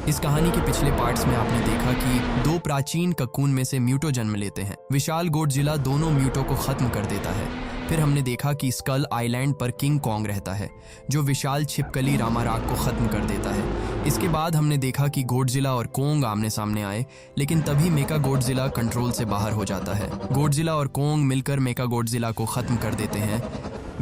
इस कहानी के पिछले पार्ट्स में आपने देखा कि दो प्राचीन ककून में से म्यूटो जन्म लेते हैं। विशाल गोडजिला दोनों म्यूटो को खत्म कर देता है। फिर हमने देखा कि स्कल आइलैंड पर किंग कॉन्ग रहता है, जो विशाल छिपकली रामाराग को खत्म कर देता है। इसके बाद हमने देखा कि गोडजिला और कोंग आमने सामने आए, लेकिन तभी मेका गोडजिला कंट्रोल से बाहर हो जाता है। गोडजिला और कोंग मिलकर मेका गोडजिला को खत्म कर देते हैं।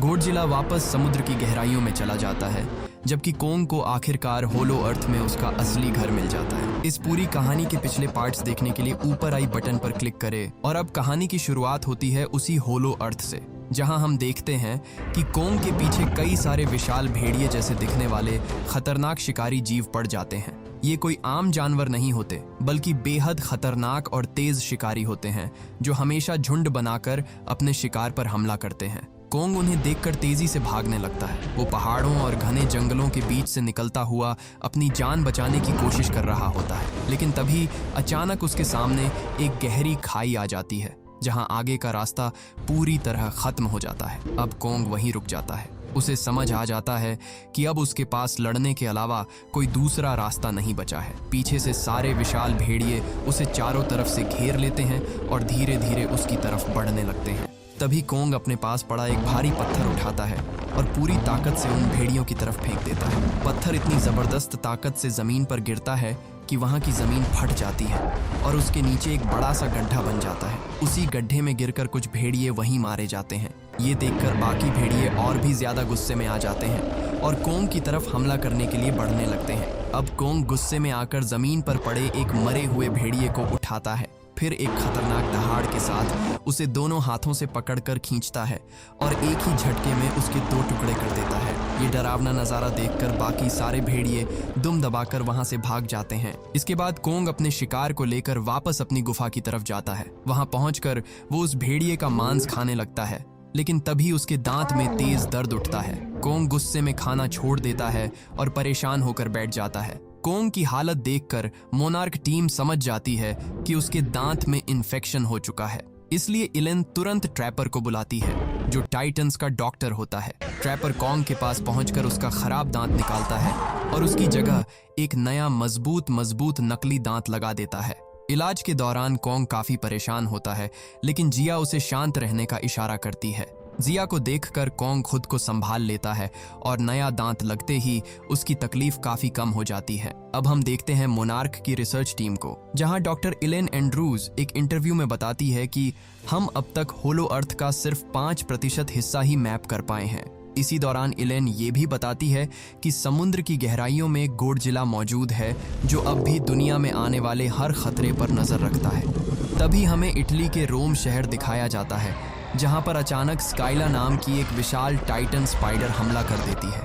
गोडजिला वापस समुद्र की गहराइयों में चला जाता है, जबकि कोंग को आखिरकार होलो अर्थ में उसका असली घर मिल जाता है। इस पूरी कहानी के पिछले पार्ट्स देखने के लिए ऊपर आई बटन पर क्लिक करें। और अब कहानी की शुरुआत होती है उसी होलो अर्थ से, जहां हम देखते हैं कि कोंग के पीछे कई सारे विशाल भेड़िए जैसे दिखने वाले खतरनाक शिकारी जीव पड़ जाते हैं। ये कोई आम जानवर नहीं होते, बल्कि बेहद खतरनाक और तेज शिकारी होते हैं, जो हमेशा झुंड बनाकर अपने शिकार पर हमला करते हैं। कोंग उन्हें देखकर तेजी से भागने लगता है। वो पहाड़ों और घने जंगलों के बीच से निकलता हुआ अपनी जान बचाने की कोशिश कर रहा होता है, लेकिन तभी अचानक उसके सामने एक गहरी खाई आ जाती है, जहां आगे का रास्ता पूरी तरह खत्म हो जाता है। अब कोंग वहीं रुक जाता है। उसे समझ आ जाता है कि अब उसके पास लड़ने के अलावा कोई दूसरा रास्ता नहीं बचा है। पीछे से सारे विशाल भेड़िए उसे चारों तरफ से घेर लेते हैं और धीरे धीरे उसकी तरफ बढ़ने लगते हैं। तभी कोंग अपने पास पड़ा एक भारी पत्थर उठाता है और पूरी ताकत से उन भेड़ियों की तरफ फेंक देता है। पत्थर इतनी जबरदस्त ताकत से जमीन पर गिरता है कि वहां की जमीन फट जाती है और उसके नीचे एक बड़ा सा गड्ढा बन जाता है। उसी गड्ढे में गिरकर कुछ भेड़िए वहीं मारे जाते हैं। ये देखकर बाकी भेड़िए और भी ज्यादा गुस्से में आ जाते हैं और कोंग की तरफ हमला करने के लिए बढ़ने लगते हैं। अब कोंग गुस्से में आकर जमीन पर पड़े एक मरे हुए भेड़िए को उठाता है, फिर एक खतरनाक दहाड़ के साथ उसे दोनों हाथों से पकड़कर खींचता है और एक ही झटके में उसके 2 टुकड़े कर देता है। ये डरावना नजारा देखकर बाकी सारे भेड़िए दुम दबाकर वहां से भाग जाते हैं। इसके बाद कोंग अपने शिकार को लेकर वापस अपनी गुफा की तरफ जाता है। वहां पहुंचकर वो उस भेड़िए का मांस खाने लगता है, लेकिन तभी उसके दांत में तेज दर्द उठता है। कोंग गुस्से में खाना छोड़ देता है और परेशान होकर बैठ जाता है। कोंग की हालत देखकर मोनार्क टीम समझ जाती है कि उसके दांत में इन्फेक्शन हो चुका है। इसलिए इलेन तुरंत ट्रैपर को बुलाती है, जो टाइटंस का डॉक्टर होता है। ट्रैपर कोंग के पास पहुंचकर उसका खराब दांत निकालता है और उसकी जगह एक नया मजबूत नकली दांत लगा देता है। इलाज के दौरान कोंग काफी परेशान होता है, लेकिन जिया उसे शांत रहने का इशारा करती है। जिया को देखकर कोंग खुद को संभाल लेता है और नया दांत लगते ही उसकी तकलीफ काफी कम हो जाती है। अब हम देखते हैं मोनार्क की रिसर्च टीम को, जहां डॉक्टर इलेन एंड्रूज एक इंटरव्यू में बताती है कि हम अब तक होलो अर्थ का सिर्फ 5% हिस्सा ही मैप कर पाए हैं। इसी दौरान इलेन ये भी बताती है कि समुद्र की गहराइयों में गोडजिला मौजूद है, जो अब भी दुनिया में आने वाले हर खतरे पर नजर रखता है। तभी हमें इटली के रोम शहर दिखाया जाता है, जहां पर अचानक स्काइला नाम की एक विशाल टाइटन स्पाइडर हमला कर देती है।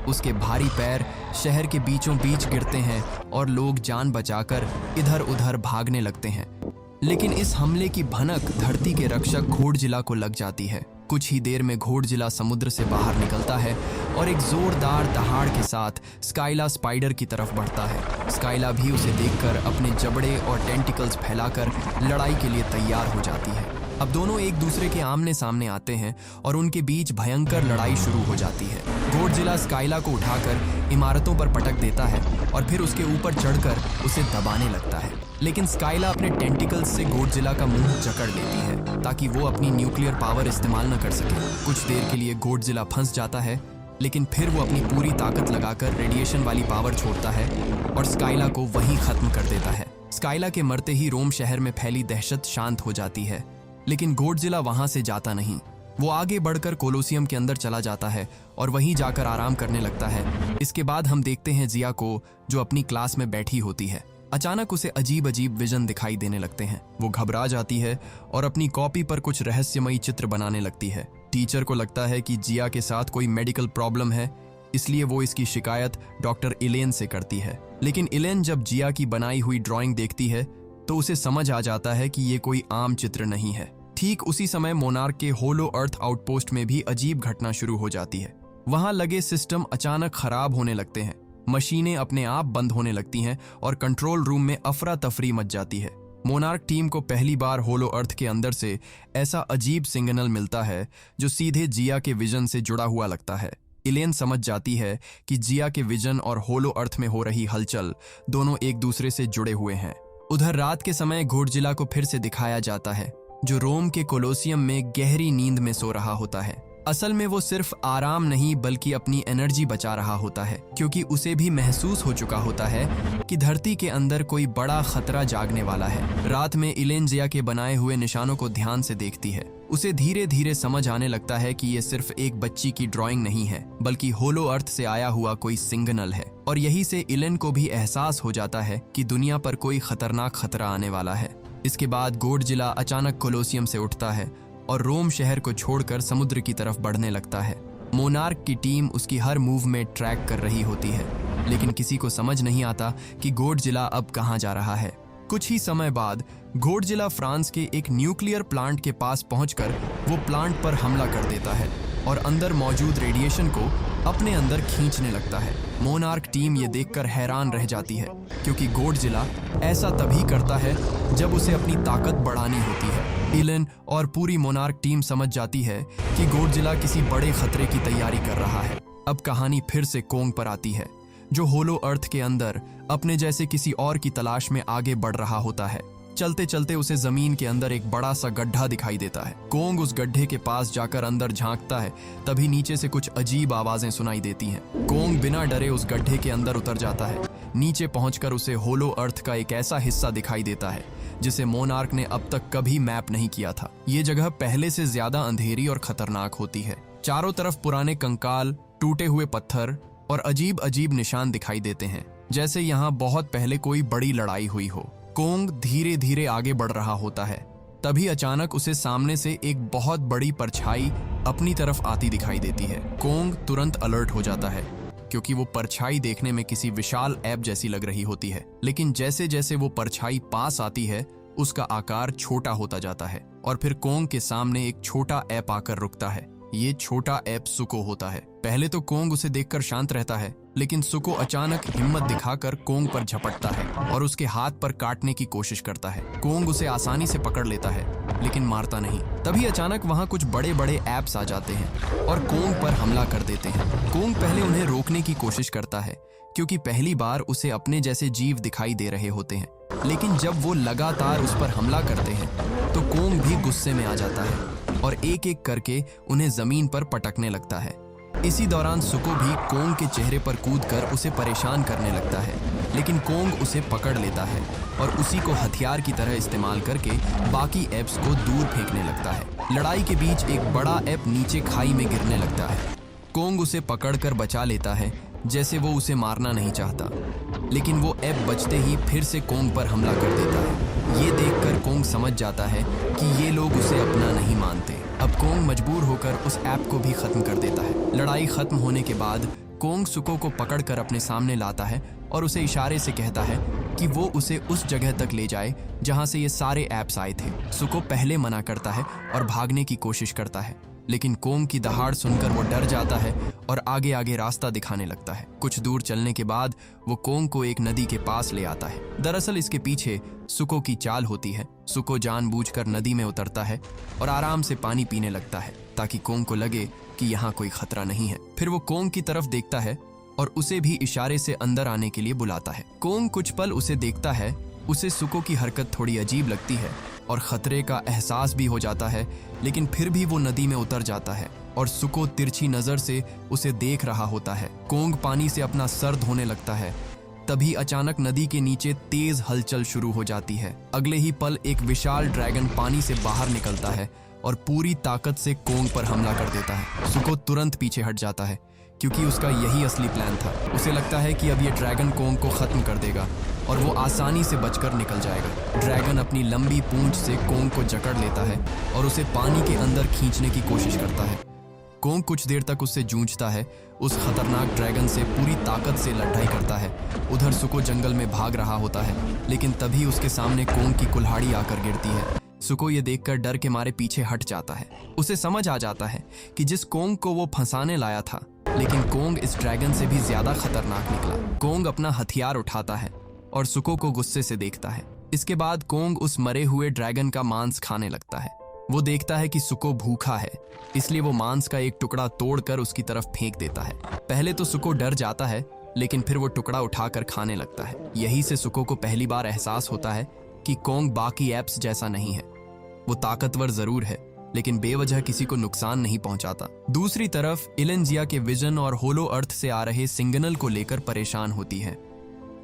उसके भारी पैर शहर के बीचों बीच गिरते हैं और लोग जान बचाकर इधर उधर भागने लगते हैं, लेकिन इस हमले की भनक धरती के रक्षक घोड़जिला को लग जाती है। कुछ ही देर में घोड़जिला समुद्र से बाहर निकलता है और एक जोरदार दहाड़ के साथ स्काइला स्पाइडर की तरफ बढ़ता है। स्काइला भी उसे देखकर अपने जबड़े और टेंटिकल्स फैलाकर लड़ाई के लिए तैयार हो जाती है। अब दोनों एक दूसरे के आमने सामने आते हैं और उनके बीच भयंकर लड़ाई शुरू हो जाती है। गोडजिला स्काइला को उठाकर इमारतों पर पटक देता है और फिर उसके ऊपर चढ़कर उसे दबाने लगता है, लेकिन स्काइला अपने टेंटिकल्स से गोडजिला का मुंह जकड़ लेती है ताकि वो अपनी न्यूक्लियर पावर इस्तेमाल न कर सके। कुछ देर के लिए गोडजिला फंस जाता है, लेकिन फिर वो अपनी पूरी ताकत लगाकर रेडिएशन वाली पावर छोड़ता है और स्काइला को वहीं खत्म कर देता है। स्काइला के मरते ही रोम शहर में फैली दहशत शांत हो जाती है, लेकिन गोडजिला वहां से जाता नहीं। वो आगे बढ़कर कोलोसियम के अंदर चला जाता है और वहीं जाकर आराम करने लगता है। इसके बाद हम देखते हैं जिया को, जो अपनी क्लास में बैठी होती है। अचानक उसे अजीब अजीब विजन दिखाई देने लगते हैं। वो घबरा जाती है और अपनी कॉपी पर कुछ रहस्यमयी चित्र बनाने लगती है। टीचर को लगता है कि जिया के साथ कोई मेडिकल प्रॉब्लम है, इसलिए वो इसकी शिकायत डॉक्टर इलेन से करती है। लेकिन इलेन जब जिया की बनाई हुई ड्राइंग देखती है तो उसे समझ आ जाता है कि ये कोई आम चित्र नहीं है। ठीक उसी समय मोनार्क के होलो अर्थ आउटपोस्ट में भी अजीब घटना शुरू हो जाती है। वहां लगे सिस्टम अचानक खराब होने लगते हैं। मशीनें अपने आप बंद होने लगती हैं और कंट्रोल रूम में अफरा तफरी मच जाती है। मोनार्क टीम को पहली बार होलो अर्थ के अंदर से ऐसा अजीब सिग्नल मिलता है जो सीधे जिया के विजन से जुड़ा हुआ लगता है। इलेन समझ जाती है कि जिया के विजन और होलो अर्थ में हो रही हलचल दोनों एक दूसरे से जुड़े हुए हैं। उधर रात के समय घोड़जिला को फिर से दिखाया जाता है, जो रोम के कोलोसियम में गहरी नींद में सो रहा होता है। असल में वो सिर्फ आराम नहीं बल्कि अपनी एनर्जी बचा रहा होता है, क्योंकि उसे भी महसूस हो चुका होता है कि धरती के अंदर कोई बड़ा खतरा जागने वाला है। रात में इलेन जिया के बनाए हुए निशानों को ध्यान से देखती है। उसे धीरे धीरे समझ आने लगता है कि ये सिर्फ एक बच्ची की ड्राइंग नहीं है, बल्कि होलो अर्थ से आया हुआ कोई सिग्नल है। और यही से इलेन को भी एहसास हो जाता है कि दुनिया पर कोई खतरनाक खतरा आने वाला है। इसके बाद घोड़जिला अचानक कोलोसियम से उठता है और रोम शहर को छोड़कर समुद्र की तरफ बढ़ने लगता है। मोनार्क की टीम उसकी हर मूव में ट्रैक कर रही होती है, लेकिन किसी को समझ नहीं आता कि घोड़जिला अब कहाँ जा रहा है। कुछ ही समय बाद घोड़जिला फ्रांस के एक न्यूक्लियर प्लांट के पास पहुंचकर वो प्लांट पर हमला कर देता है और अंदर मौजूद रेडिएशन को अपने अंदर खींचने लगता है। मोनार्क टीम ये देखकर हैरान रह जाती है, क्योंकि घोड़जिला ऐसा तभी करता है जब उसे अपनी ताकत बढ़ानी होती है। इलेन और पूरी मोनार्क टीम समझ जाती है कि घोड़जिला किसी बड़े खतरे की तैयारी कर रहा है। अब कहानी फिर से कोंग पर आती है, जो होलो अर्थ के अंदर अपने जैसे किसी और की तलाश में आगे बढ़ रहा होता है। चलते चलते उसे जमीन के अंदर एक बड़ा सा गड्ढा दिखाई देता है। कोंग उस गड्ढे के पास जाकर अंदर झांकता है, तभी नीचे से कुछ अजीब आवाजें सुनाई देती हैं। कोंग बिना डरे उस गड्ढे के अंदर उतर जाता है। नीचे पहुंचकर उसे होलो अर्थ का एक ऐसा हिस्सा दिखाई देता है जिसे मोनार्क ने अब तक कभी मैप नहीं किया था। ये जगह पहले से ज्यादा अंधेरी और खतरनाक होती है। चारों तरफ पुराने कंकाल, टूटे हुए पत्थर और अजीब अजीब निशान दिखाई देते हैं, जैसे यहाँ बहुत पहले कोई बड़ी लड़ाई हुई हो। कोंग धीरे धीरे आगे बढ़ रहा होता है, तभी अचानक उसे सामने से एक बहुत बड़ी परछाई अपनी तरफ आती दिखाई देती है। कोंग तुरंत अलर्ट हो जाता है, क्योंकि वो परछाई देखने में किसी विशाल ऐप जैसी लग रही होती है। लेकिन जैसे जैसे वो परछाई पास आती है, उसका आकार छोटा होता जाता है और फिर कोंग के सामने एक छोटा ऐप आकर रुकता है। ये छोटा ऐप सुको होता है। पहले तो कोंग उसे देखकर शांत रहता है, लेकिन सुको अचानक हिम्मत दिखाकर कोंग पर झपटता है और उसके हाथ पर काटने की कोशिश करता है। कोंग उसे आसानी से पकड़ लेता है, लेकिन मारता नहीं। तभी अचानक वहां कुछ बड़े बड़े ऐप्स आ जाते हैं और कोंग पर हमला कर देते हैं। कोंग पहले उन्हें रोकने की कोशिश करता है, क्योंकि पहली बार उसे अपने जैसे जीव दिखाई दे रहे होते हैं। लेकिन जब वो लगातार उस पर हमला करते हैं, तो कोंग भी गुस्से में आ जाता है और एक एक करके उन्हें जमीन पर पटकने लगता है। इसी दौरान सुको भी कोंग के चेहरे पर कूदकर उसे परेशान करने लगता है, लेकिन कोंग उसे पकड़ लेता है और उसी को हथियार की तरह इस्तेमाल करके बाकी एप्स को दूर फेंकने लगता है। लड़ाई के बीच एक बड़ा एप नीचे खाई में गिरने लगता है। कोंग उसे पकड़कर बचा लेता है, जैसे वो उसे मारना नहीं चाहता, लेकिन वो एप बचते ही फिर से कोंग पर हमला कर देता है। ये देखकर कोंग समझ जाता है कि ये लोग उसे अपना नहीं मानते। अब कोंग मजबूर होकर उस ऐप को भी खत्म कर देता है। लड़ाई खत्म होने के बाद कोंग सुको को पकड़कर अपने सामने लाता है और उसे इशारे से कहता है कि वो उसे उस जगह तक ले जाए जहां से ये सारे ऐप्स आए थे। सुको पहले मना करता है और भागने की कोशिश करता है, लेकिन कोंग की दहाड़ सुनकर वो डर जाता है और आगे आगे रास्ता दिखाने लगता है। कुछ दूर चलने के बाद वो कोंग को एक नदी के पास ले आता है। दरअसल इसके पीछे सुको की चाल होती है। सुको जानबूझकर नदी में उतरता है और आराम से पानी पीने लगता है, ताकि कोंग को लगे कि यहाँ कोई खतरा नहीं है। फिर वो कोंग की तरफ देखता है और उसे भी इशारे से अंदर आने के लिए बुलाता है। कोंग कुछ पल उसे देखता है। उसे सुको की हरकत थोड़ी अजीब लगती है और खतरे का एहसास भी हो जाता है, लेकिन फिर भी वो नदी में उतर जाता है और सुको तिरछी नजर से उसे देख रहा होता है। कोंग पानी से अपना सर धोने लगता है, तभी अचानक नदी के नीचे तेज हलचल शुरू हो जाती है। अगले ही पल एक विशाल ड्रैगन पानी से बाहर निकलता है और पूरी ताकत से कोंग पर हमला कर देता है। सुको तुरंत पीछे हट जाता है, क्योंकि उसका यही असली प्लान था। उसे लगता है कि अब ये ड्रैगन कोंग को खत्म कर देगा और वो आसानी से बचकर निकल जाएगा। ड्रैगन अपनी लंबी पूंछ से कोंग को जकड़ लेता है और उसे पानी के अंदर खींचने की कोशिश करता है। कोंग कुछ देर तक उससे जूझता है, उस खतरनाक ड्रैगन से पूरी ताकत से लड़ाई करता है। उधर सुको जंगल में भाग रहा होता है, लेकिन तभी उसके सामने कोंग की कुल्हाड़ी आकर गिरती है। सुको ये देखकर डर के मारे पीछे हट जाता है। उसे समझ आ जाता है कि जिस कोंग को वो फंसाने लाया था, लेकिन कोंग इस ड्रैगन से भी ज्यादा खतरनाक निकला। कोंग अपना हथियार उठाता है और सुको को गुस्से से देखता है। इसके बाद कोंग उस मरे हुए ड्रैगन का मांस खाने लगता है। वो देखता है कि सुको भूखा है, इसलिए वो मांस का एक टुकड़ा तोड़कर उसकी तरफ फेंक देता है। पहले तो सुको डर जाता है, लेकिन फिर वो टुकड़ा उठाकर खाने लगता है। यहीं से सुको को पहली बार एहसास होता है कि कोंग बाकी एप्स जैसा नहीं है। वो ताकतवर जरूर है, लेकिन बेवजह किसी को नुकसान नहीं पहुंचाता। दूसरी तरफ इलेन जिया के विजन और होलो अर्थ से आ रहे सिग्नल को लेकर परेशान होती है।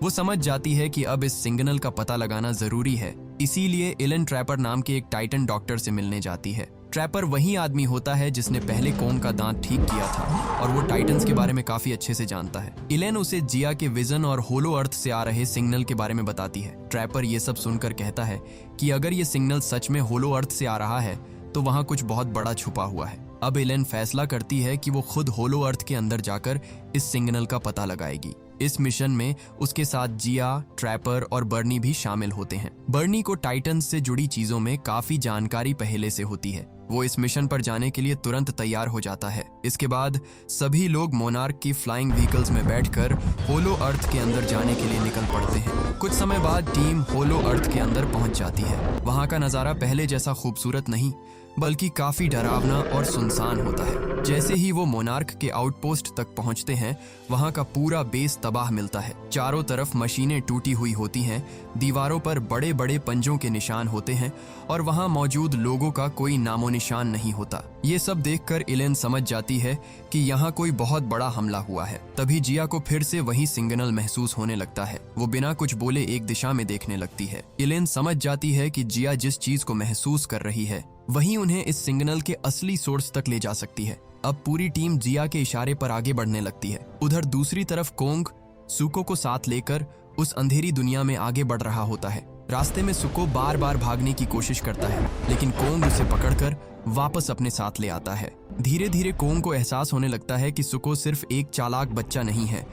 वो समझ जाती है कि अब इस सिग्नल का पता लगाना जरूरी है, इसीलिए इलेन ट्रैपर नाम के एक टाइटन डॉक्टर से मिलने जाती है। ट्रैपर वही आदमी होता है जिसने पहले कोंग का दांत ठीक किया था और वो टाइटन्स के बारे में काफी अच्छे से जानता है। इलेन उसे जिया के विजन और होलो अर्थ से आ रहे सिग्नल के बारे में बताती है। ट्रैपर ये सब सुनकर कहता है कि अगर ये सिग्नल सच में होलो अर्थ से आ रहा है तो वहां कुछ बहुत बड़ा छुपा हुआ है। अब इलेन फैसला करती है कि वो खुद होलो अर्थ के अंदर जाकर इस सिग्नल का पता लगाएगी। इस मिशन में उसके साथ जिया, ट्रैपर और बर्नी भी शामिल होते हैं। बर्नी को टाइटन्स से जुड़ी चीजों में काफी जानकारी पहले से होती है। वो इस मिशन पर जाने के लिए तुरंत तैयार हो जाता है। इसके बाद सभी लोग मोनार्क की फ्लाइंग व्हीकल्स में बैठकर होलो अर्थ के अंदर जाने के लिए निकल पड़ते हैं। कुछ समय बाद टीम होलो अर्थ के अंदर पहुंच जाती है। वहां का नजारा पहले जैसा खूबसूरत नहीं, बल्कि काफी डरावना और सुनसान होता है। जैसे ही वो मोनार्क के आउटपोस्ट तक पहुंचते हैं, वहां का पूरा बेस तबाह मिलता है। चारों तरफ मशीनें टूटी हुई होती हैं, दीवारों पर बड़े बड़े पंजों के निशान होते हैं और वहां मौजूद लोगों का कोई नामो निशान नहीं होता। ये सब देखकर इलेन समझ जाती है कि यहाँ कोई बहुत बड़ा हमला हुआ है। तभी जिया को फिर से वही सिग्नल महसूस होने लगता है। वो बिना कुछ बोले एक दिशा में देखने लगती है। इलेन समझ जाती है कि जिया जिस चीज को महसूस कर रही है वही उन्हें इस सिग्नल के असली सोर्स तक ले जा सकती है। अब पूरी टीम जिया के इशारे पर आगे बढ़ने लगती है। उधर दूसरी तरफ कोंग सुको को साथ लेकर उस अंधेरी दुनिया में आगे बढ़ रहा होता है। रास्ते में सुको बार बार भागने की कोशिश करता है, लेकिन कोंग उसे पकड़कर वापस अपने साथ ले आता है। धीरे धीरे कोंग को एहसास होने लगता है कि सुको सिर्फ एक चालाक बच्चा नहीं है,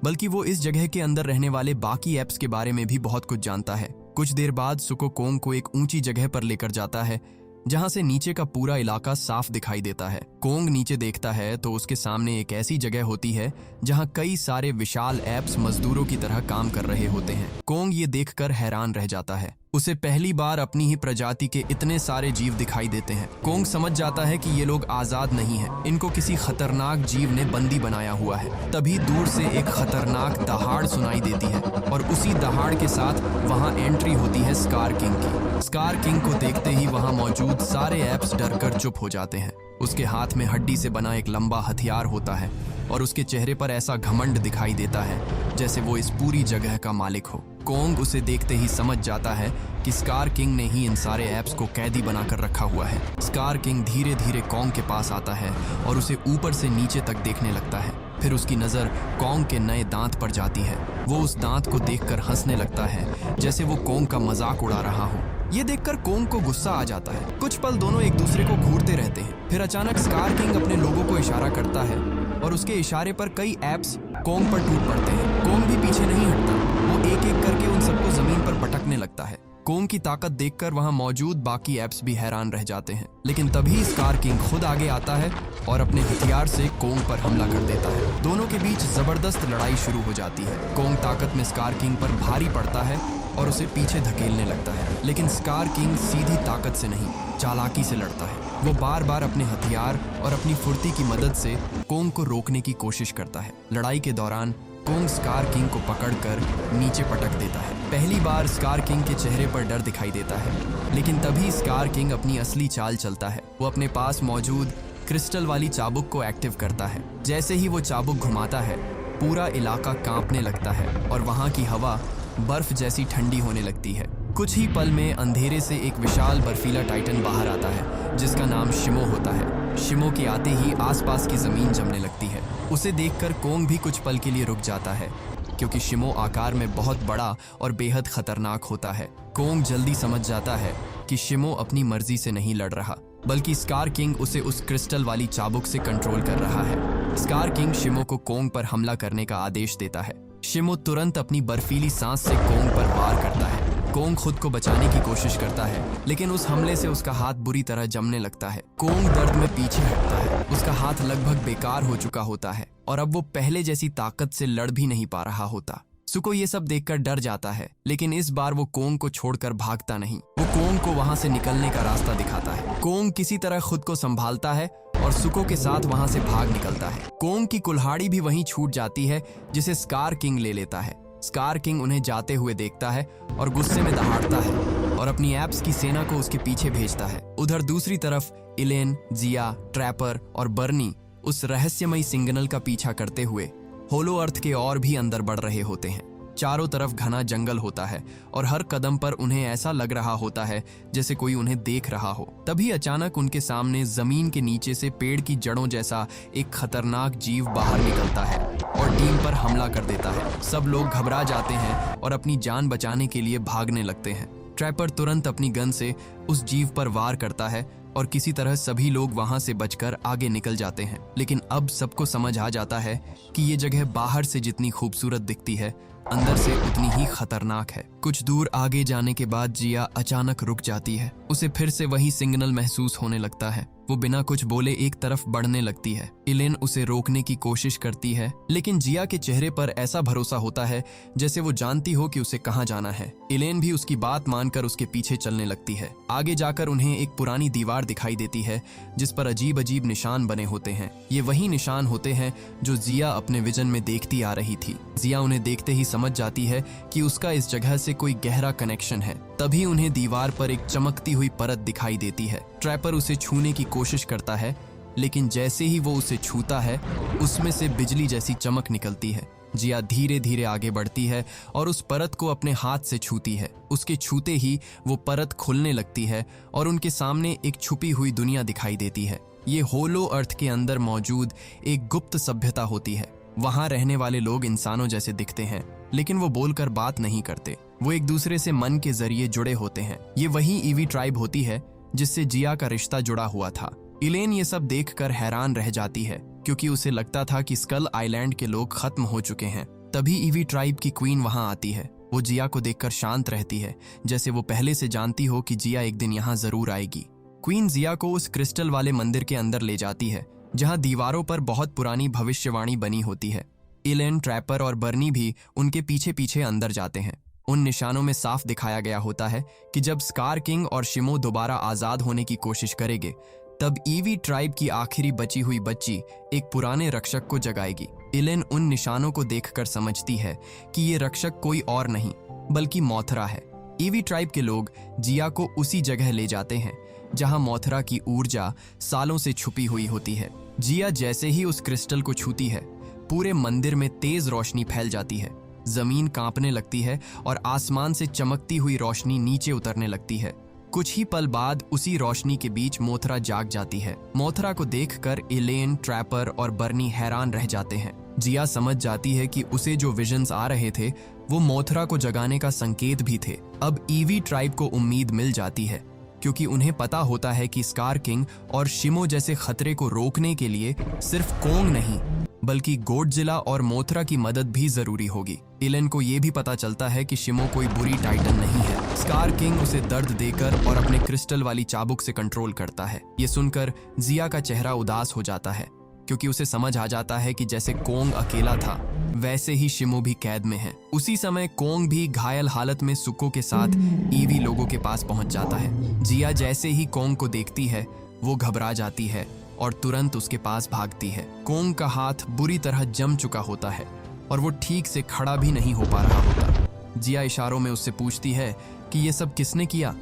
बल्कि वो इस जगह के अंदर रहने वाले बाकी एप्स के बारे में भी बहुत कुछ जानता है। कुछ देर बाद सुको कोंग को एक ऊंची जगह पर लेकर जाता है, जहां से नीचे का पूरा इलाका साफ दिखाई देता है। कोंग नीचे देखता है तो उसके सामने एक ऐसी जगह होती है जहां कई सारे विशाल एप्स मजदूरों की तरह काम कर रहे होते हैं। कोंग ये देखकर हैरान रह जाता है। उसे पहली बार अपनी ही प्रजाति के इतने सारे जीव दिखाई देते हैं। कोंग समझ जाता है कि ये लोग आजाद नहीं हैं, इनको किसी खतरनाक जीव ने बंदी बनाया हुआ है। तभी दूर से एक खतरनाक दहाड़ सुनाई देती है और उसी दहाड़ के साथ वहां एंट्री होती है स्कार किंग की। स्कार किंग को देखते ही वहां मौजूद सारे एप्स डरकर चुप हो जाते हैं। उसके हाथ में हड्डी से बना एक लंबा हथियार होता है और उसके चेहरे पर ऐसा घमंड दिखाई देता है जैसे वो इस पूरी जगह का मालिक हो। कोंग उसे देखते ही समझ जाता है कि स्कार किंग ने ही इन सारे एप्स को कैदी बनाकर रखा हुआ है। स्कार किंग धीरे धीरे कोंग के पास आता है और उसे ऊपर से नीचे तक देखने लगता है। फिर उसकी नजर कोंग के नए दांत पर जाती है। वो उस दांत को देखकर हंसने लगता है, जैसे वो कोंग का मजाक उड़ा रहा हो। ये देखकर कोंग को गुस्सा आ जाता है। कुछ पल दोनों एक दूसरे को घूरते रहते हैं। फिर अचानक स्कार किंग अपने लोगों को इशारा करता है और उसके इशारे पर कई एप्स कोंग पर टूट पड़ते हैं। कोंग भी पीछे नहीं हटता, वो एक एक करके उन सबको जमीन पर पटकने लगता है। कोंग की ताकत देखकर वहां मौजूद बाकी एप्स भी हैरान रह जाते हैं, लेकिन तभी स्कार किंग खुद आगे आता है और अपने हथियार से कोंग पर हमला कर देता है। दोनों के बीच जबरदस्त लड़ाई शुरू हो जाती है। कोंग ताकत में स्कार किंग पर भारी पड़ता है और उसे पीछे धकेलने लगता है, लेकिन स्कार किंग सीधी ताकत से नहीं, चालाकी से लड़ता है। वो बार बार अपने हथियार और अपनी फुर्ती की मदद से कोंग को रोकने की कोशिश करता है। लड़ाई के दौरान कोंग स्कार किंग को पकड़कर नीचे पटक देता है। पहली बार स्कार किंग के चेहरे पर डर दिखाई देता है, लेकिन तभी स्कार किंग अपनी असली चाल चलता है। वो अपने पास मौजूद क्रिस्टल वाली चाबुक को एक्टिव करता है। जैसे ही वो चाबुक घुमाता है, पूरा इलाका कांपने लगता है और वहां की हवा बर्फ जैसी ठंडी होने लगती है। कुछ ही पल में अंधेरे से एक विशाल बर्फीला टाइटन बाहर आता है, जिसका नाम शिमो होता है। शिमो के आते ही आसपास की जमीन जमने लगती है। उसे देखकर कोंग भी कुछ पल के लिए रुक जाता है, क्योंकि शिमो आकार में बहुत बड़ा और बेहद खतरनाक होता है। कोंग जल्दी समझ जाता है कि शिमो अपनी मर्जी से नहीं लड़ रहा, बल्कि स्कार किंग उसे उस क्रिस्टल वाली चाबुक से कंट्रोल कर रहा है। स्कार किंग शिमो को कोंग पर हमला करने का आदेश देता है। शिमो तुरंत अपनी बर्फीली सांस से कोंग पर वार करता है। कोंग खुद को बचाने की कोशिश करता है, लेकिन उस हमले से उसका हाथ बुरी तरह जमने लगता है। कोंग दर्द में पीछे हटता है। उसका हाथ लगभग बेकार हो चुका होता है और अब वो पहले जैसी ताकत से लड़ भी नहीं पा रहा होता। सुको ये सब देखकर डर जाता है, लेकिन इस बार वो कोंग को छोड़कर भागता नहीं। वो कोंग को वहां से निकलने का रास्ता दिखाता है। कोंग किसी तरह खुद को संभालता है और सुको के साथ वहां से भाग निकलता है। कोंग की कुल्हाड़ी भी वहीं छूट जाती है, जिसे स्कार किंग ले लेता है। स्कार किंग उन्हें जाते हुए देखता है और गुस्से में दहाड़ता है और अपनी एप्स की सेना को उसके पीछे भेजता है। उधर दूसरी तरफ इलेन, जिया, ट्रैपर और बर्नी उस रहस्यमयी सिग्नल का पीछा करते हुए होलो अर्थ के और भी अंदर बढ़ रहे होते हैं। चारों तरफ घना जंगल होता है और हर कदम पर उन्हें ऐसा लग रहा होता है जैसे कोई उन्हें देख रहा हो। तभी अचानक उनके सामने जमीन के नीचे से पेड़ की जड़ों जैसा एक खतरनाक जीव बाहर निकलता है और टीम पर हमला कर देता है। सब लोग घबरा जाते हैं और अपनी जान बचाने के लिए भागने लगते हैं। ट्रैपर तुरंत अपनी गन से उस जीव पर वार करता है और किसी तरह सभी लोग वहां से बचकर आगे निकल जाते हैं। लेकिन अब सबको समझ आ जाता है कि ये जगह बाहर से जितनी खूबसूरत दिखती है, अंदर से उतनी ही खतरनाक है। कुछ दूर आगे जाने के बाद जिया अचानक रुक जाती है। उसे फिर से वही सिग्नल महसूस होने लगता है। वो बिना कुछ बोले एक तरफ बढ़ने लगती है। इलेन उसे रोकने की कोशिश करती है, लेकिन जिया के चेहरे पर ऐसा भरोसा होता है जैसे वो जानती हो कि उसे कहाँ जाना है। इलेन भी उसकी बात मानकर उसके पीछे चलने लगती है। आगे जाकर उन्हें एक पुरानी दीवार दिखाई देती है जिस पर अजीब अजीब निशान बने होते हैं। ये वही निशान होते हैं जो जिया अपने विजन में देखती आ रही थी। जिया उन्हें देखते ही समझ जाती है कि उसका इस जगह से कोई गहरा कनेक्शन है। तभी उन्हें दीवार पर एक चमकती हुई परत दिखाई देती है। ट्रैपर उसे छूने की कोशिश करता है, लेकिन जैसे ही वो उसे छूता है उसमें से बिजली जैसी चमक निकलती है। जिया धीरे धीरे आगे बढ़ती है और उस परत को अपने हाथ से छूती है। उसके छूते ही वो परत खुलने लगती है और उनके सामने एक छुपी हुई दुनिया दिखाई देती है। ये होलो अर्थ के अंदर मौजूद एक गुप्त सभ्यता होती है। वहां रहने वाले लोग इंसानों जैसे दिखते हैं, लेकिन वो बोलकर बात नहीं करते। वो एक दूसरे से मन के जरिए जुड़े होते हैं। ये वही ईवी ट्राइब होती है जिससे जिया का रिश्ता जुड़ा हुआ था। इलेन ये सब देखकर हैरान रह जाती है, क्योंकि उसे लगता था कि स्कल आइलैंड के लोग खत्म हो चुके हैं। तभी ईवी ट्राइब की क्वीन वहां आती है। वो जिया को देखकर शांत रहती है, जैसे वो पहले से जानती हो कि जिया एक दिन यहाँ जरूर आएगी। क्वीन जिया को उस क्रिस्टल वाले मंदिर के अंदर ले जाती है, जहां दीवारों पर बहुत पुरानी भविष्यवाणी बनी होती है। इलेन, ट्रैपर और बर्नी भी उनके पीछे पीछे अंदर जाते हैं। उन निशानों में साफ दिखाया गया होता है कि जब स्कार किंग और शिमो दोबारा आजाद होने की कोशिश करेंगे, तब ईवी ट्राइब की आखिरी बची हुई बच्ची एक पुराने रक्षक को जगाएगी। इलेन उन निशानों को देखकर समझती है कि ये रक्षक कोई और नहीं बल्कि मोथरा है। ईवी ट्राइब के लोग जिया को उसी जगह ले जाते हैं जहां मोथरा की ऊर्जा सालों से छुपी हुई होती है। जिया जैसे ही उस क्रिस्टल को छूती है, पूरे मंदिर में तेज रोशनी फैल जाती है। जमीन कांपने लगती है और आसमान से चमकती हुई रोशनी नीचे उतरने लगती है। कुछ ही पल बाद उसी रोशनी के बीच मोथरा जाग जाती है। मोथरा को देखकर इलेन, ट्रैपर और बर्नी हैरान रह जाते हैं। जिया समझ जाती है कि उसे जो विजन्स आ रहे थे वो मोथरा को जगाने का संकेत भी थे। अब ईवी ट्राइब को उम्मीद मिल जाती है, क्योंकि उन्हें पता होता है कि स्कार किंग और शिमो जैसे खतरे को रोकने के लिए सिर्फ कोंग नहीं बल्कि गोडजिला और मोथरा की मदद भी जरूरी होगी। इलेन को यह भी पता चलता है कि शिमो कोई बुरी टाइटन नहीं है। स्कार किंग उसे दर्द देकर और अपने क्रिस्टल वाली चाबुक से कंट्रोल करता है। ये सुनकर जिया का चेहरा उदास हो जाता है, क्योंकि उसे समझ आ जाता है कि जैसे कोंग अकेला था, वैसे ही शिमो भी कैद में है। उसी समय कोंग भी घायल हालत में सुको के साथ ईवी लोगों के पास पहुंच जाता है। जिया जैसे ही कोंग को देखती है, वो घबरा जाती है और तुरंत उसके पास भागती है। कोंग का हाथ बुरी तरह जम चुका होता है और वो ठीक से खड़ा भी नहीं हो पा रहा होता। जिया इशारों में उससे पूछती है कि ये सब किसने किया।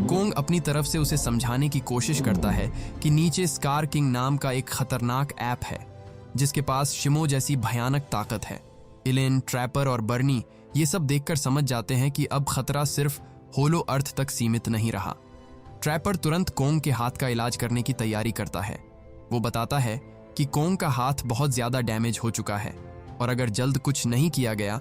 कोंग अपनी तरफ से उसे समझाने की कोशिश करता है कि नीचे स्कार किंग नाम का एक खतरनाक ऐप है जिसके पास शिमो जैसी भयानक ताकत है। इलेन, ट्रैपर और बर्नी ये सब देखकर समझ जाते हैं कि अब खतरा सिर्फ होलो अर्थ तक सीमित नहीं रहा। ट्रैपर तुरंत कोंग के हाथ का इलाज करने की तैयारी करता है। वो बताता है कि कोंग का हाथ बहुत ज्यादा डैमेज हो चुका है और अगर जल्द कुछ नहीं किया गया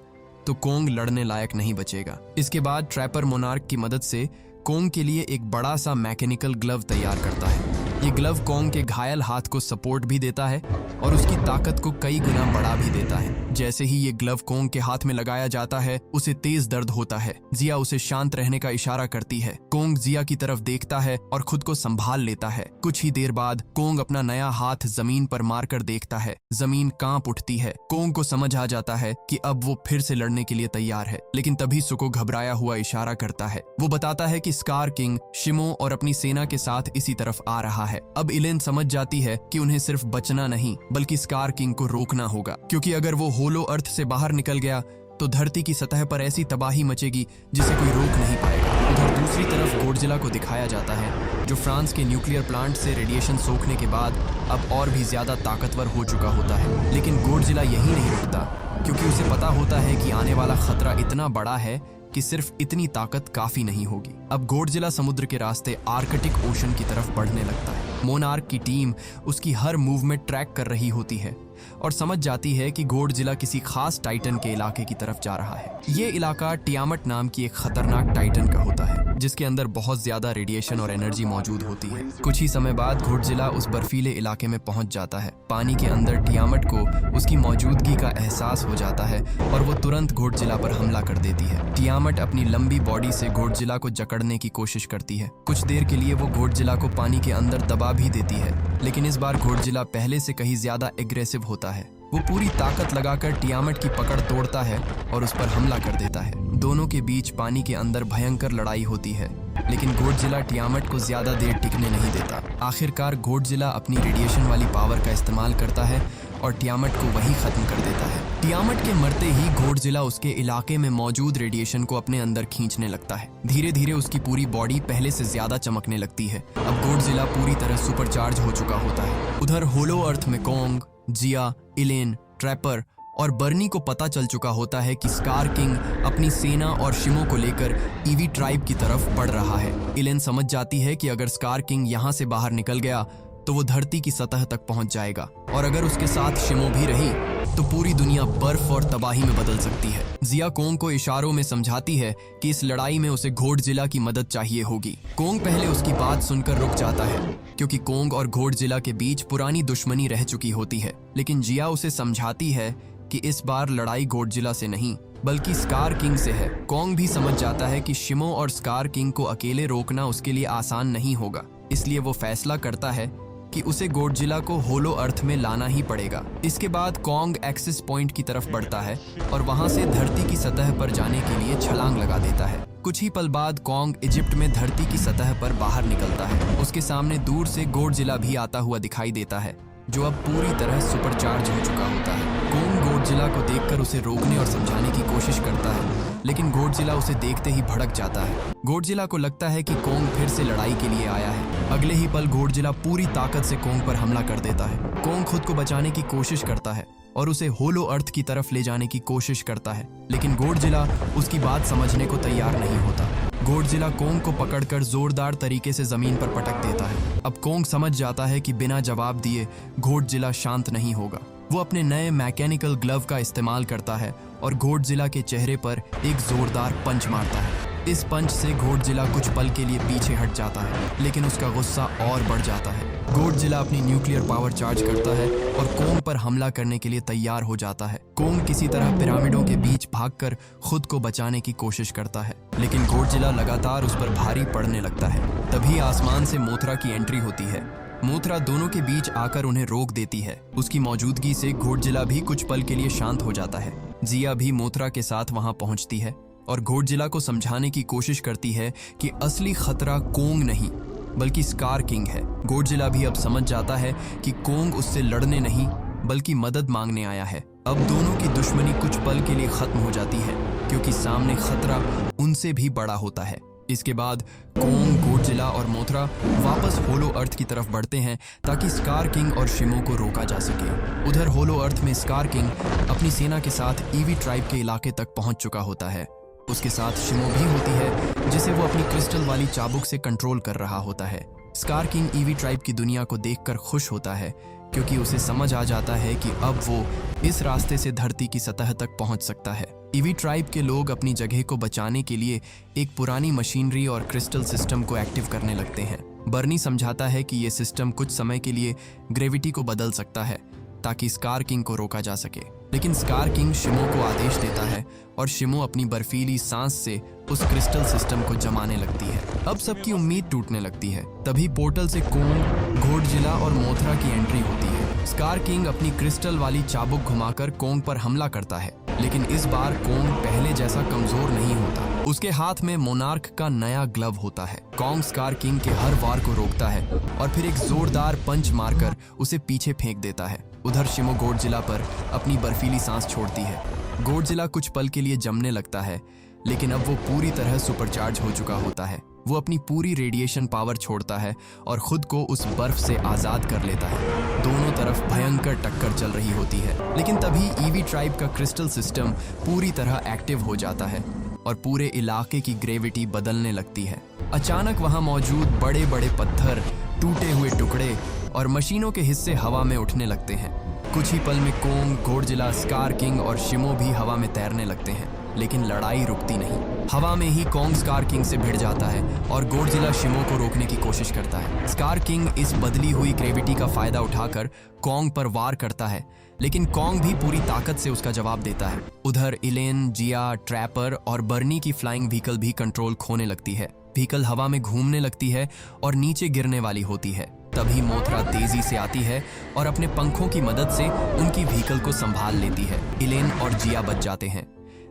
तो कोंग लड़ने लायक नहीं बचेगा। इसके बाद ट्रैपर मोनार्क की मदद से कोंग के लिए एक बड़ा सा मैकेनिकल ग्लव तैयार करता है। ये ग्लव कोंग के घायल हाथ को सपोर्ट भी देता है और उसकी ताकत को कई गुना बढ़ा भी देता है। जैसे ही ये ग्लव कोंग के हाथ में लगाया जाता है, उसे तेज दर्द होता है। जिया उसे शांत रहने का इशारा करती है। कोंग जिया की तरफ देखता है और खुद को संभाल लेता है। कुछ ही देर बाद कोंग अपना नया हाथ जमीन पर मारकर देखता है। जमीन कांप उठती है। कोंग को समझ आ जाता है कि अब वो फिर से लड़ने के लिए तैयार है, लेकिन तभी सुको घबराया हुआ इशारा करता है। वो बताता है कि स्कार किंग शिमो और अपनी सेना के साथ इसी तरफ आ रहा है। अब इलेन समझ जाती है कि उन्हें सिर्फ बचना नहीं बल्कि स्कार किंग को रोकना होगा, क्योंकि अगर वो होलो अर्थ से बाहर निकल गया तो धरती की सतह पर ऐसी तबाही मचेगी जिसे कोई रोक नहीं पाएगा। उधर दूसरी तरफ गोडजिला को दिखाया जाता है, जो फ्रांस के न्यूक्लियर प्लांट से रेडिएशन सोखने के बाद अब और भी ज्यादा ताकतवर हो चुका होता है। लेकिन गोडजिला यही नहीं रुकता, क्योंकि उसे पता होता है कि आने वाला खतरा इतना बड़ा है कि सिर्फ इतनी ताकत काफी नहीं होगी। अब गोडजिला समुद्र के रास्ते आर्कटिक ओशन की तरफ बढ़ने लगता है। मोनार्क की टीम उसकी हर मूवमेंट ट्रैक कर रही होती है और समझ जाती है कि गोडजिला किसी खास टाइटन के इलाके की तरफ जा रहा है। ये इलाका टियामट नाम की एक खतरनाक टाइटन का होता है, जिसके अंदर बहुत ज्यादा रेडिएशन और एनर्जी मौजूद होती है। कुछ ही समय बाद गोडजिला उस बर्फीले इलाके में पहुंच जाता है। पानी के अंदर टियामट को उसकी मौजूदगी का एहसास हो जाता है और वो तुरंत गोडजिला पर हमला कर देती है। टियामट अपनी लंबी बॉडी से गोडजिला को जकड़ने की कोशिश करती है। कुछ देर के लिए वो गोडजिला को पानी के अंदर दबा भी देती है, लेकिन इस बार गोडजिला पहले से कहीं ज्यादा एग्रेसिव होता है। वो पूरी ताकत लगाकर टियामट की पकड़ तोड़ता है और उस पर हमला कर देता है। दोनों के बीच पानी के अंदर भयंकर लड़ाई होती है, लेकिन गोडजिला टियामट को ज्यादा देर टिकने नहीं देता। आखिरकार गोडजिला अपनी रेडिएशन वाली पावर का इस्तेमाल करता है और टियामट को वही खत्म कर देता है। टियामट के मरते ही गोडजिला उसके इलाके में मौजूद रेडिएशन को अपने अंदर खींचने लगता है। धीरे धीरे उसकी पूरी बॉडी पहले से ज्यादा चमकने लगती है। अब गोडजिला पूरी तरह सुपरचार्ज हो चुका होता है। उधर होलो अर्थ में कोंग, जिया, इलेन, ट्रैपर और बर्नी को पता चल चुका होता है कि स्कार किंग अपनी सेना और शिमो को लेकर ईवी ट्राइब की तरफ बढ़ रहा है। इलेन समझ जाती है कि अगर स्कार किंग यहाँ से बाहर निकल गया तो वो धरती की सतह तक पहुंच जाएगा, और अगर उसके साथ शिमो भी रही तो पूरी दुनिया बर्फ और तबाही में बदल सकती है। जिया कोंग को इशारों में समझाती है कि इस लड़ाई में उसे गोडजिला की मदद चाहिए होगी। कोंग पहले उसकी बात सुनकर रुक जाता है, क्योंकि कोंग और गोडजिला के बीच पुरानी दुश्मनी रह चुकी होती है। लेकिन जिया उसे समझाती है कि इस बार लड़ाई गोडजिला से नहीं बल्कि स्कार किंग से है। कोंग भी समझ जाता है कि शिमो और स्कार किंग को अकेले रोकना उसके लिए आसान नहीं होगा, इसलिए वो फैसला करता है कि उसे गोडजिला को होलो अर्थ में लाना ही पड़ेगा। इसके बाद कोंग एक्सेस पॉइंट की तरफ बढ़ता है और वहां से धरती की सतह पर जाने के लिए छलांग लगा देता है। कुछ ही पल बाद कोंग इजिप्ट में धरती की सतह पर बाहर निकलता है। उसके सामने दूर से गोडजिला भी आता हुआ दिखाई देता है, जो अब पूरी तरह सुपरचार्ज हो चुका होता है। कोंग गोडजिला को देखकर उसे रोकने और समझाने की कोशिश करता है, लेकिन गोडजिला उसे देखते ही भड़क जाता है। गोडजिला को लगता है कि कोंग फिर से लड़ाई के लिए आया है। अगले ही पल गोडजिला पूरी ताकत से कोंग पर हमला कर देता है। कोंग खुद को बचाने की कोशिश करता है और उसे होलो अर्थ की तरफ ले जाने की कोशिश करता है, लेकिन गोडजिला उसकी बात समझने को तैयार नहीं होता। गोडजिला कोंग को पकड़कर जोरदार तरीके से जमीन पर पटक देता है। अब कोंग समझ जाता है कि बिना जवाब दिए गोडजिला शांत नहीं होगा। वो अपने नए मैकेनिकल ग्लव का इस्तेमाल करता है और गोडजिला के चेहरे पर एक जोरदार पंच मारता है। इस पंच से गोडजिला कुछ पल के लिए पीछे हट जाता है, लेकिन उसका गुस्सा और बढ़ जाता है। गोडजिला अपनी न्यूक्लियर पावर चार्ज करता है और कोंग पर हमला करने के लिए तैयार हो जाता है। कोंग किसी तरह पिरामिडों के बीच भागकर खुद को बचाने की कोशिश करता है, लेकिन गोडजिला लगातार उस पर भारी पड़ने लगता है। तभी आसमान से मोथरा की एंट्री होती है। मोथरा दोनों के बीच आकर उन्हें रोक देती है। उसकी मौजूदगी से गोडजिला भी कुछ पल के लिए शांत हो जाता है। जिया भी मोथरा के साथ वहां पहुंचती है और गोडजिला को समझाने की कोशिश करती है कि असली खतरा कोंग नहीं बल्कि स्कार किंग है। गोडजिला भी अब समझ जाता है कि कोंग उससे लड़ने नहीं बल्कि मदद मांगने आया है। अब दोनों की दुश्मनी कुछ पल के लिए खत्म हो जाती है, क्योंकि सामने खतरा उनसे भी बड़ा होता है। इसके बाद कोंग, गोडजिला और मोथरा वापस होलो अर्थ की तरफ बढ़ते हैं ताकि स्कार किंग और शिमो को रोका जा सके। उधर होलो अर्थ में स्कार किंग अपनी सेना के साथ ईवी ट्राइब के इलाके तक पहुंच चुका होता है। उसके साथ शिमो भी होती है, जिसे वो अपनी क्रिस्टल वाली चाबुक से कंट्रोल कर रहा होता है। स्कार किंग ईवी ट्राइब की दुनिया को देखकर खुश होता है, क्योंकि उसे समझ आ जाता है कि अब वो इस रास्ते से धरती की सतह तक पहुंच सकता है। ईवी ट्राइब के लोग अपनी जगह को बचाने के लिए एक पुरानी मशीनरी और क्रिस्टल सिस्टम को एक्टिव करने लगते हैं। बर्नी समझाता है कि ये सिस्टम कुछ समय के लिए ग्रेविटी को बदल सकता है ताकि स्कार किंग को रोका जा सके, लेकिन स्कार किंग शिमो को आदेश देता है और शिमो अपनी बर्फीली सांस से उस क्रिस्टल सिस्टम को जमाने लगती है। अब सबकी उम्मीद टूटने लगती है। तभी पोर्टल से कोंग, गोडजिला और मोथरा की एंट्री होती है। स्कार किंग अपनी क्रिस्टल वाली चाबुक घुमाकर कोंग पर हमला करता है, लेकिन इस बार कोंग पहले जैसा कमजोर नहीं होता। उसके हाथ में मोनार्क का नया ग्लव होता है। कोंग स्कार किंग के हर वार को रोकता है और फिर एक जोरदार पंच मारकर उसे पीछे फेंक देता है। उधर शिमो गोडजिला पर अपनी बर्फीली सांस छोड़ती है। गोडजिला कुछ पल के लिए जमने लगता है, लेकिन अब वो पूरी तरह सुपरचार्ज हो चुका होता है। वो अपनी पूरी रेडिएशन पावर छोड़ता है और खुद को उस बर्फ से आजाद कर लेता है। दोनों तरफ भयंकर टक्कर चल रही होती है, लेकिन तभी ईवी ट्राइब का क्रिस्टल सिस्टम पूरी तरह एक्टिव हो जाता है और पूरे इलाके की ग्रेविटी बदलने लगती है। अचानक वहां मौजूद बड़े बड़े पत्थर, टूटे हुए टुकड़े और मशीनों के हिस्से हवा में उठने लगते हैं। कुछ ही पल में कोंग, गोडजिला, स्कार किंग और शिमो भी हवा में तैरने लगते हैं, लेकिन लड़ाई रुकती नहीं। हवा में ही कोंग स्कार किंग से भिड़ जाता है और गोडजिला शिमो को रोकने की कोशिश करता है। स्कार किंग इस बदली हुई ग्रेविटी का फायदा उठाकर कोंग पर वार करता है, लेकिन कोंग भी पूरी ताकत से उसका जवाब देता है। उधर इलेन, जिया, ट्रैपर और बर्नी की फ्लाइंग व्हीकल भी कंट्रोल खोने लगती है। व्हीकल हवा में घूमने लगती है और नीचे गिरने वाली होती है। तभी मोथरा तेजी से आती है और अपने पंखों की मदद से उनकी व्हीकल को संभाल लेती है। इलेन और जिया बच जाते हैं,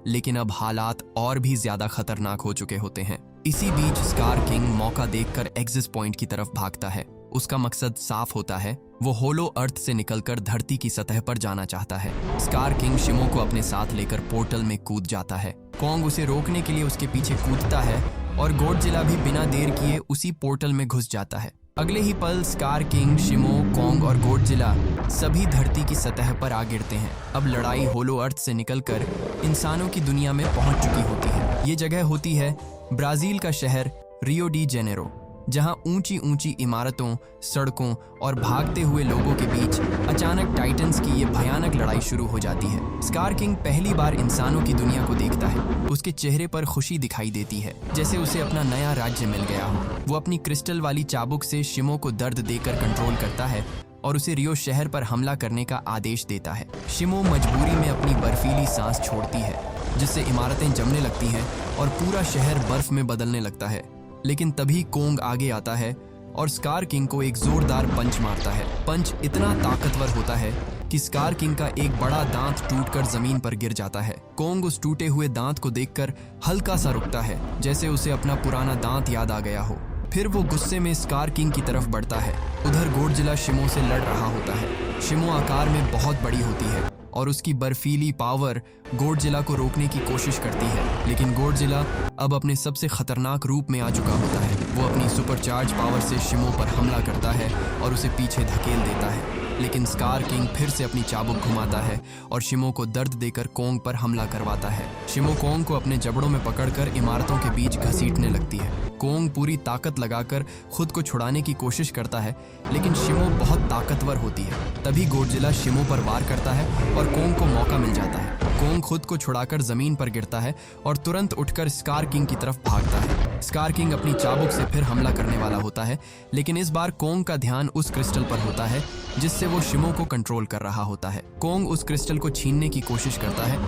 लेकिन अब हालात और भी ज्यादा खतरनाक हो चुके होते हैं। इसी बीच स्कार किंग मौका देखकर एग्जिट पॉइंट की तरफ भागता है। उसका मकसद साफ होता है, वो होलो अर्थ से निकलकर धरती की सतह पर जाना चाहता है। स्कार किंग शिमो को अपने साथ लेकर पोर्टल में कूद जाता है। कोंग उसे रोकने के लिए उसके पीछे कूदता है और गोडजिला भी बिना देर किए उसी पोर्टल में घुस जाता है। अगले ही पल स्कार किंग, शिमो, कोंग और गोडजिला सभी धरती की सतह पर आ गिरते हैं। अब लड़ाई होलो अर्थ से निकलकर इंसानों की दुनिया में पहुंच चुकी होती है। ये जगह होती है ब्राजील का शहर रियो डी जेनेरो, जहां ऊंची ऊंची इमारतों, सड़कों और भागते हुए लोगों के बीच अचानक टाइटन्स की ये भयानक लड़ाई शुरू हो जाती है। स्कार किंग पहली बार इंसानों की दुनिया को देखता है। उसके चेहरे पर खुशी दिखाई देती है, जैसे उसे अपना नया राज्य मिल गया हो। वो अपनी क्रिस्टल वाली चाबुक से शिमो को दर्द देकर कंट्रोल करता है और उसे रियो शहर पर हमला करने का आदेश देता है। शिमो मजबूरी में अपनी बर्फीली सांस छोड़ती है, जिससे इमारतें जमने लगती हैं और पूरा शहर बर्फ में बदलने लगता है। लेकिन तभी कोंग आगे आता है और स्कार किंग को एक जोरदार पंच मारता है। पंच इतना ताकतवर होता है कि स्कार किंग का एक बड़ा दांत टूटकर जमीन पर गिर जाता है। कोंग उस टूटे हुए दांत को देखकर हल्का सा रुकता है, जैसे उसे अपना पुराना दांत याद आ गया हो। फिर वो गुस्से में स्कार किंग की तरफ बढ़ता है। उधर गोडजिला शिमो से लड़ रहा होता है। शिमो आकार में बहुत बड़ी होती है और उसकी बर्फीली पावर गोडजिला को रोकने की कोशिश करती है, लेकिन गोडजिला अब अपने सबसे खतरनाक रूप में आ चुका होता है। वो अपनी सुपरचार्ज पावर से शिमो पर हमला करता है और उसे पीछे धकेल देता है, लेकिन स्कार किंग फिर से अपनी चाबुक घुमाता है और शिमो को दर्द देकर कोंग पर हमला करवाता है। शिमो कोंग को अपने जबड़ों में पकड़कर इमारतों के बीच घसीटने लगती है। कोंग पूरी ताकत लगाकर खुद को छुड़ाने की कोशिश करता है, लेकिन शिमो बहुत ताकतवर होती है। तभी गोडजिला शिमो पर वार करता है और कोंग को मौका मिल जाता है। कोंग खुद को छुड़ाकर जमीन पर गिरता है और तुरंत उठकर स्कार किंग की तरफ भागता है। स्कार किंग अपनी चाबुक से फिर हमला करने वाला होता है, लेकिन इस बार कोंग का ध्यान उस क्रिस्टल पर होता है जिससे वो शिमो को कंट्रोल कर रहा होता है। कोंग उस क्रिस्टल को छीनने की कोशिश करता है,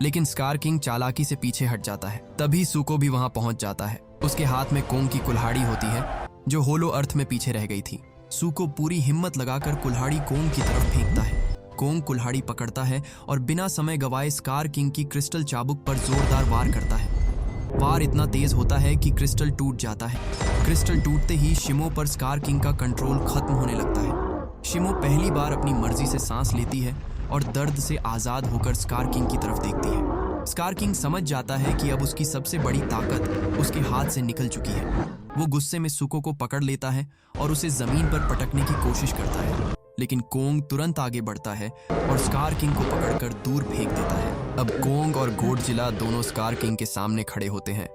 लेकिन स्कार किंग चालाकी से पीछे हट जाता है। तभी सुको भी वहां पहुंच जाता है। उसके हाथ में कोंग की कुल्हाड़ी होती है, जो होलो अर्थ में पीछे रह गई थी। सुको पूरी हिम्मत लगाकर कुल्हाड़ी कोंग की तरफ फेंकता है। कोंग कुल्हाड़ी पकड़ता है और बिना समय गवाए स्कार किंग की क्रिस्टल चाबुक पर जोरदार वार करता है। वार इतना तेज होता है कि क्रिस्टल टूट जाता है। क्रिस्टल टूटते ही शिमो पर स्कार किंग का कंट्रोल खत्म होने लगता है। शिमो पहली बार अपनी मर्जी से सांस लेती है और दर्द से आजाद होकर स्कार किंग की तरफ देखती है। स्कार किंग समझ जाता है कि अब उसकी सबसे बड़ी ताकत उसके हाथ से निकल चुकी है। वो गुस्से में सुको को पकड़ लेता है और उसे जमीन पर पटकने की कोशिश करता है, लेकिन कोंग तुरंत आगे बढ़ता है और स्कार किंग को पकड़कर दूर फेंक देता है। अब कोंग और गोडजिला दोनों स्कार किंग के सामने खड़े होते हैं।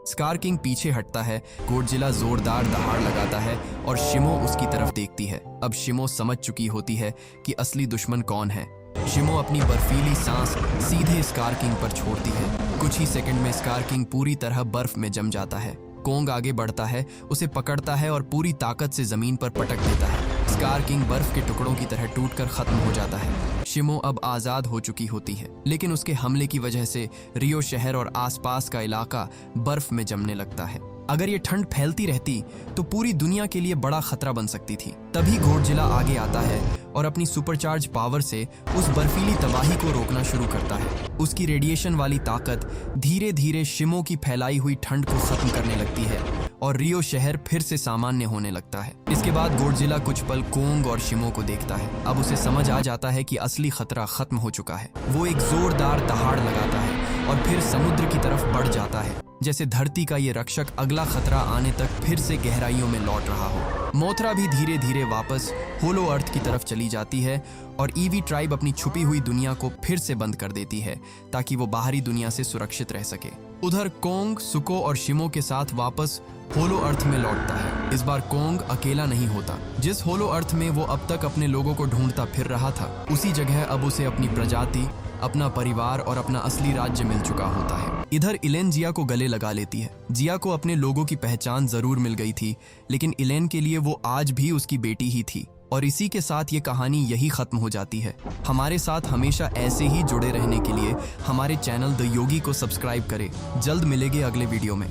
स्कार किंग पीछे हटता है, गोडजिला जोरदार दहाड़ लगाता है और शिमो उसकी तरफ देखती है। अब शिमो समझ चुकी होती है कि असली दुश्मन कौन है। शिमो अपनी बर्फीली सांस सीधे स्कार किंग पर छोड़ती है। कुछ ही सेकंड में स्कार किंग पूरी तरह बर्फ में जम जाता है। कोंग आगे बढ़ता है, उसे पकड़ता है और पूरी ताकत से जमीन पर पटक देता है। स्कार किंग बर्फ के टुकड़ों की तरह टूटकर खत्म हो जाता है। शिमो अब आजाद हो चुकी होती है, लेकिन उसके हमले की वजह से रियो शहर और आसपास का इलाका बर्फ में जमने लगता है। अगर ये ठंड फैलती रहती तो पूरी दुनिया के लिए बड़ा खतरा बन सकती थी। तभी गोडजिला आगे आता है और अपनी सुपरचार्ज पावर से उस बर्फीली तबाही को रोकना शुरू करता है। उसकी रेडिएशन वाली ताकत धीरे धीरे शिमो की फैलाई हुई ठंड को खत्म करने लगती है और रियो शहर फिर से सामान्य होने लगता है। इसके बाद गोडजिला कुछ पल कोंग और शिमो को देखता है। अब उसे समझ आ जाता है कि असली खतरा खत्म हो चुका है। वो एक जोरदार दहाड़ लगाता है और फिर समुद्र की तरफ बढ़ जाता है, जैसे धरती का ये रक्षक अगला खतरा आने तक फिर से गहराइयों में लौट रहा हो। मोथरा भी धीरे धीरे वापस होलो अर्थ की तरफ चली जाती है और ईवी ट्राइब अपनी छुपी हुई दुनिया को फिर से बंद कर देती है ताकि वो बाहरी दुनिया से सुरक्षित रह सके। उधर कोंग सुको और शिमो के साथ वापस होलो अर्थ में लौटता है। इस बार कोंग अकेला नहीं होता। जिस होलो अर्थ में वो अब तक अपने लोगों को ढूंढता फिर रहा था, उसी जगह अब उसे अपनी प्रजाति, अपना परिवार और अपना असली राज्य मिल चुका होता है। इधर इलेन जिया को गले लगा लेती है। जिया को अपने लोगों की पहचान जरूर मिल गई थी, लेकिन इलेन के लिए वो आज भी उसकी बेटी ही थी। और इसी के साथ ये कहानी यही खत्म हो जाती है। हमारे साथ हमेशा ऐसे ही जुड़े रहने के लिए हमारे चैनल द योगी को सब्सक्राइब करें। जल्द मिलेंगे अगले वीडियो में।